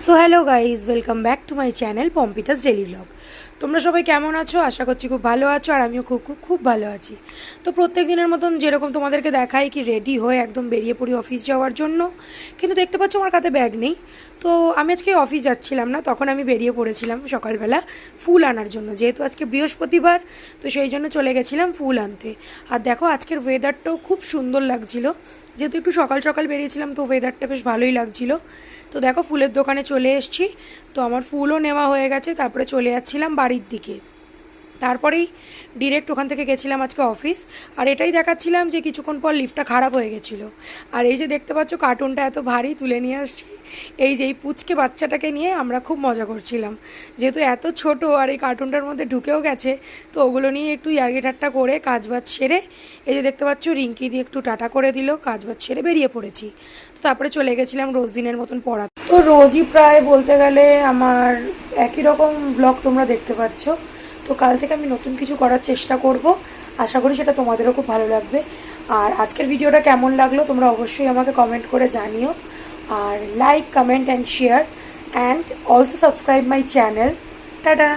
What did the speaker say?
So hello guys, welcome back to my channel Pompita's daily vlog. তোমরা সবাই কেমন আছো? আশা করছি খুব ভালো আছো, আর আমিও খুব খুব খুব ভালো আছি। তো প্রত্যেক দিনের মতন যেরকম তোমাদেরকে দেখাই কি রেডি হয়ে একদম বেরিয়ে পড়ি অফিস যাওয়ার জন্য, কিন্তু দেখতে পাচ্ছ আমার কাছে ব্যাগ নেই। তো আমি আজকে অফিস যাচ্ছিলাম না, তখন আমি বেরিয়ে পড়েছিলাম সকালবেলা ফুল আনার জন্য, যেহেতু আজকে বৃহস্পতিবার, তো সেই জন্য চলে গেছিলাম ফুল আনতে। আর দেখো আজকের ওয়েদারটাও খুব সুন্দর লাগছিল, যেহেতু একটু সকাল সকাল বেরিয়েছিলাম তো ওয়েদারটা বেশ ভালোই লাগছিলো। তো দেখো ফুলের দোকানে চলে এসেছি, তো আমার ফুলও নেওয়া হয়ে গেছে, তারপরে চলে যাচ্ছিলাম বাড়ির দিকে। তারপরেই ডিরেক্ট ওখান থেকে গেছিলাম আজকে অফিস। আর এটাই দেখাচ্ছিলাম যে কিছুক্ষণ পর লিফটটা খারাপ হয়ে গেছিলো। আর এই যে দেখতে পাচ্ছ কার্টুনটা এত ভারী তুলে নিয়ে আসছি, এই যে এই পুচকে বাচ্চাটাকে নিয়ে আমরা খুব মজা করছিলাম, যেহেতু এত ছোট আর এই কার্টুনটার মধ্যে ঢুকেও গেছে। তো ওগুলো নিয়ে একটু ইয়ার্কি ঠাট্টা করে কাজবাজ সেরে, এই যে দেখতে পাচ্ছ রিঙ্কি দিয়ে একটু টাটা করে দিল, কাজবাজ সেরে বেরিয়ে পড়েছি। তো তারপরে চলে গেছিলাম রোজ দিনের মতন পড়া। তো রোজই প্রায় বলতে গেলে আমার একই রকম ব্লগ তোমরা দেখতে পাচ্ছ। তো কাল থেকে আমি নতুন কিছু করার চেষ্টা করব, আশা করি সেটা তোমাদেরও খুব ভালো লাগবে। আর আজকের ভিডিওটা কেমন লাগলো তোমরা অবশ্যই আমাকে কমেন্ট করে জানিও, আর like, comment and share, and also subscribe my channel. Tata.